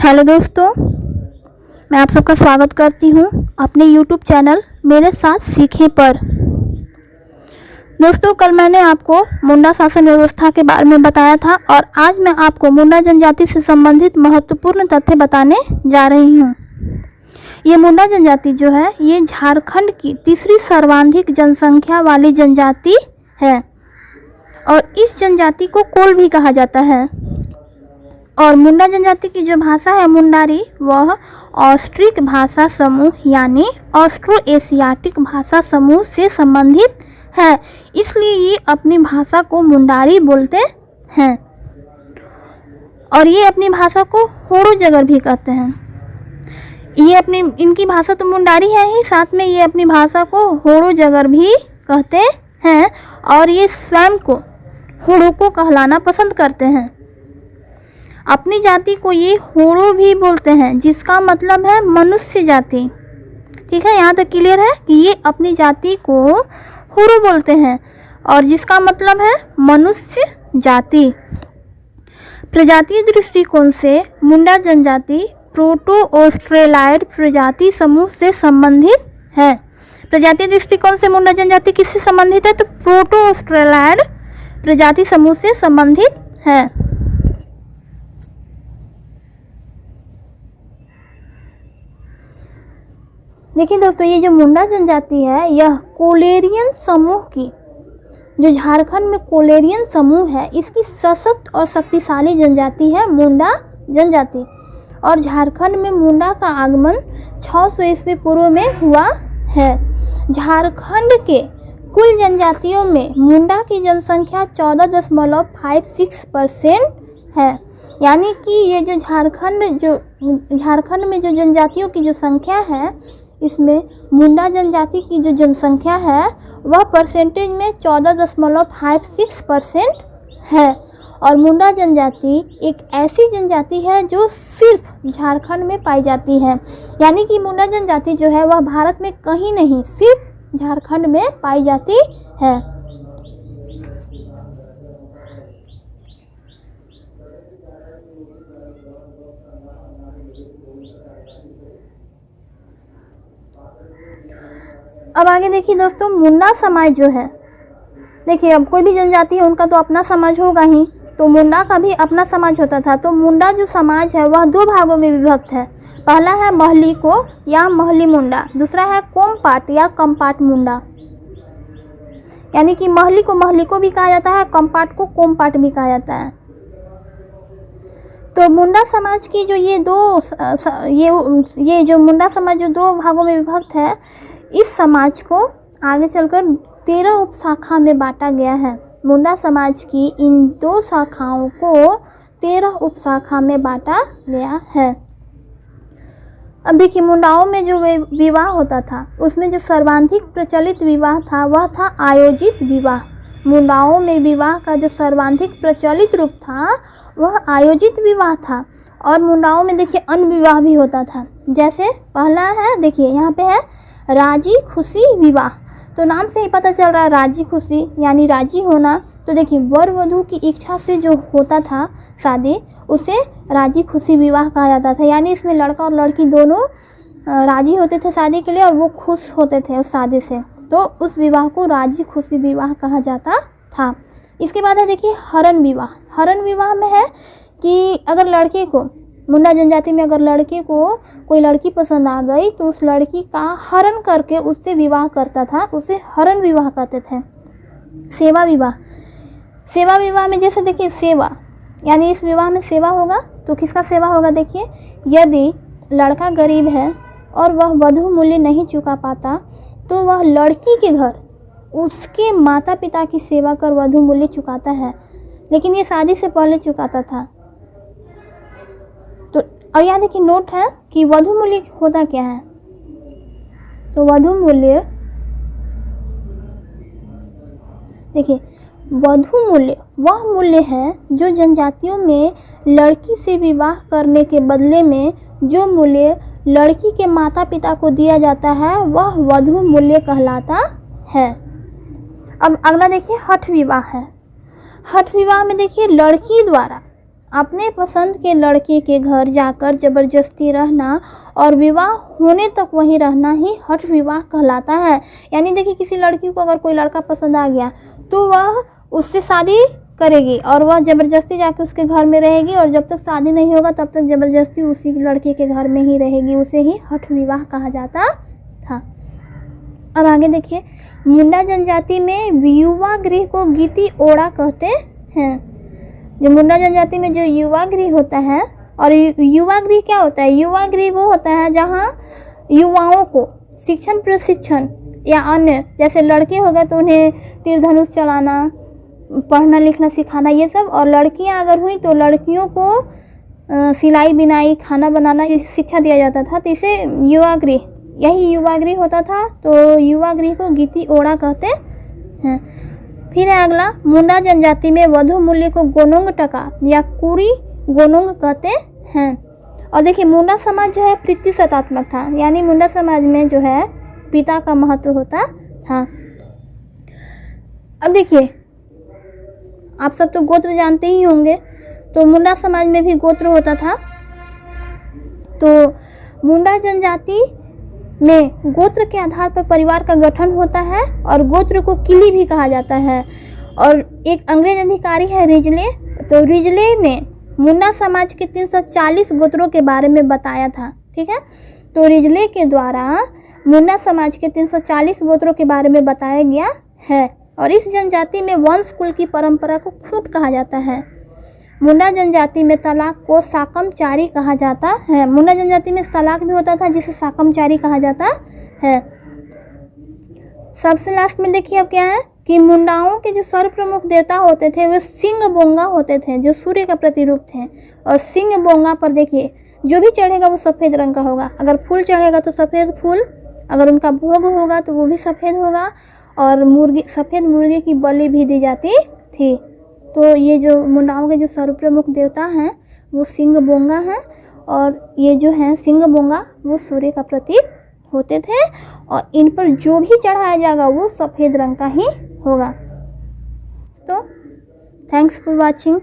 Hello दोस्तों, मैं आप सबका स्वागत करती हूँ अपने YouTube चैनल मेरे साथ सीखें पर। दोस्तों, कल मैंने आपको मुंडा शासन व्यवस्था के बारे में बताया था और आज मैं आपको मुंडा जनजाति से संबंधित महत्वपूर्ण तथ्य बताने जा रही हूँ। ये मुंडा जनजाति जो है ये झारखंड की तीसरी सर्वाधिक जनसंख्या वाली जनजाति है और इस जनजाति को कोल भी कहा जाता है। और मुंडा जनजाति की जो भाषा है मुंडारी, वह ऑस्ट्रिक भाषा समूह यानी ऑस्ट्रो एशियाटिक भाषा समूह से संबंधित है, इसलिए ये अपनी भाषा को मुंडारी बोलते हैं। और ये अपनी भाषा को होड़ो जगर भी कहते हैं। ये इनकी भाषा तो मुंडारी है ही, साथ में ये अपनी भाषा को होड़ो जगर भी कहते हैं और ये स्वयं को होड़ो को कहलाना पसंद करते हैं। अपनी जाति को ये होड़ो भी बोलते हैं, जिसका मतलब है मनुष्य जाति। ठीक है, यहाँ तक क्लियर है कि ये अपनी जाति को होड़ो बोलते हैं और जिसका मतलब है मनुष्य जाति। प्रजातीय दृष्टिकोण से मुंडा जनजाति प्रोटो ऑस्ट्रेलाइड प्रजाति समूह से संबंधित है। प्रजातीय दृष्टिकोण से मुंडा जनजाति किससे संबंधित है? तो प्रोटो ऑस्ट्रेलाइड प्रजाति समूह से संबंधित है। देखिए दोस्तों, ये जो मुंडा जनजाति है यह कोलेरियन समूह की, जो झारखंड में कोलेरियन समूह है, इसकी सशक्त और शक्तिशाली जनजाति है मुंडा जनजाति। और झारखंड में मुंडा का आगमन 600 ईस्वी पूर्व में हुआ है। झारखंड के कुल जनजातियों में मुंडा की जनसंख्या 14.56% है। यानी कि ये जो झारखंड में जो जनजातियों की जो संख्या है, इसमें मुंडा जनजाति की जो जनसंख्या है वह परसेंटेज में 14.56% है। और मुंडा जनजाति एक ऐसी जनजाति है जो सिर्फ झारखंड में पाई जाती है। यानी कि मुंडा जनजाति जो है वह भारत में कहीं नहीं, सिर्फ झारखंड में पाई जाती है। अब आगे देखिए दोस्तों, मुंडा समाज जो है, देखिए अब कोई भी जनजाति है उनका तो अपना समाज होगा ही, तो मुंडा का भी अपना समाज होता था। तो मुंडा जो समाज है वह 2 भागों में विभक्त है। पहला है महली को या महली मुंडा, दूसरा है कोमपाट या कम्पाट मुंडा। यानी कि महली को भी कहा जाता है, कम्पाट को कोमपाट भी कहा जाता है। तो मुंडा समाज की जो ये जो मुंडा समाज जो 2 भागों में विभक्त है, इस समाज को आगे चलकर 13 उपशाखा में बांटा गया है। मुंडा समाज की इन 2 शाखाओं को 13 उपशाखा में बांटा गया है। अब देखिए, मुंडाओं में जो विवाह होता था उसमें जो सर्वाधिक प्रचलित विवाह था वह था आयोजित विवाह। मुंडाओं में विवाह का जो सर्वाधिक प्रचलित रूप था वह आयोजित विवाह था। और मुंडाओं में देखिए अन्य विवाह भी होता था। जैसे पहला है, देखिए यहाँ पे है राजी खुशी विवाह। तो नाम से ही पता चल रहा है राजी खुशी यानी राजी होना। तो देखिए, वर वधू की इच्छा से जो होता था शादी, उसे राजी खुशी विवाह कहा जाता था। यानी इसमें लड़का और लड़की दोनों राजी होते थे शादी के लिए और वो खुश होते थे उस शादी से, तो उस विवाह को राजी खुशी विवाह कहा जाता था। इसके बाद है देखिए हरण विवाह। हरण विवाह में है कि अगर लड़के को, मुंडा जनजाति में अगर लड़के को कोई लड़की पसंद आ गई तो उस लड़की का हरण करके उससे विवाह करता था, उसे हरण विवाह कहते थे। सेवा विवाह। सेवा विवाह में जैसे देखिए सेवा, यानी इस विवाह में सेवा होगा। तो किसका सेवा होगा? देखिए, यदि लड़का गरीब है और वह वधू मूल्य नहीं चुका पाता तो वह लड़की के घर उसके माता पिता की सेवा कर वधू मूल्य चुकाता है, लेकिन ये शादी से पहले चुकाता था। तो और यहाँ देखिए नोट है कि वधू मूल्य होता क्या है। तो वधू मूल्य, देखिए वधू मूल्य वह मूल्य है जो जनजातियों में लड़की से विवाह करने के बदले में जो मूल्य लड़की के माता पिता को दिया जाता है वह वधू मूल्य कहलाता है। अब अगला देखिए हठ विवाह है। हठ विवाह में देखिए लड़की द्वारा अपने पसंद के लड़के के घर जाकर जबरदस्ती रहना और विवाह होने तक वहीं रहना ही हठ विवाह कहलाता है। यानी देखिए, किसी लड़की को अगर कोई लड़का पसंद आ गया तो वह उससे शादी करेगी और वह ज़बरदस्ती जाके उसके घर में रहेगी, और जब तक शादी नहीं होगा तब तक ज़बरदस्ती उसी लड़के के घर में ही रहेगी। उसे ही हठ विवाह कहा जाता था। अब आगे देखिए, मुंडा जनजाति में युवा गृह को गीति ओड़ा कहते हैं। जो मुंडा जनजाति में जो युवा गृह होता है, और युवा गृह क्या होता है? युवा गृह वो होता है जहाँ युवाओं को शिक्षण प्रशिक्षण या अन्य, जैसे लड़के हो गए तो उन्हें तीर धनुष चलाना, पढ़ना लिखना सिखाना, ये सब, और लड़कियां अगर हुई तो लड़कियों को सिलाई बिनाई खाना बनाना शिक्षा दिया जाता था। तो इसे युवा गृह, यही युवा गृह होता था। तो युवा गृह को गीति ओड़ा कहते हैं। फिर है अगला, मुंडा जनजाति में वधु मूल्य को गोनोंग टका या कुरी गोनोंग कहते हैं। और देखिए, मुंडा समाज जो है प्रतिशतात्मक था, यानी मुंडा समाज में जो है पिता का महत्व होता था। अब देखिए, आप सब तो गोत्र जानते ही होंगे, तो मुंडा समाज में भी गोत्र होता था। तो मुंडा जनजाति में गोत्र के आधार पर परिवार का गठन होता है और गोत्र को किली भी कहा जाता है। और एक अंग्रेज अधिकारी है रिजले, तो रिजले ने मुंडा समाज के 340 गोत्रों के बारे में बताया था। ठीक है, तो रिजले के द्वारा मुंडा समाज के 340 गोत्रों के बारे में बताया गया है। और इस जनजाति में वंश कुल की परंपरा को खूंट कहा जाता है। मुंडा जनजाति में तलाक को साकमचारी कहा जाता है। मुंडा जनजाति में तलाक भी होता था जिसे साकमचारी कहा जाता है। सबसे लास्ट में देखिए अब क्या है कि मुंडाओं के जो सर्व प्रमुख देवता होते थे वे सिंह बोंगा होते थे, जो सूर्य का प्रतिरूप थे। और सिंह बोंगा पर देखिए, जो भी चढ़ेगा वो सफ़ेद रंग का होगा। अगर फूल चढ़ेगा तो सफ़ेद फूल, अगर उनका भोग होगा तो वो भी सफ़ेद होगा, और सफ़ेद मुर्गे की बलि भी दी जाती थी। तो ये जो मुंडाओं के जो सर्व प्रमुख देवता हैं वो सिंह बोंगा हैं, और ये जो हैं सिंह बोंगा वो सूर्य का प्रतीक होते थे, और इन पर जो भी चढ़ाया जाएगा वो सफ़ेद रंग का ही होगा। तो थैंक्स फॉर वॉचिंग।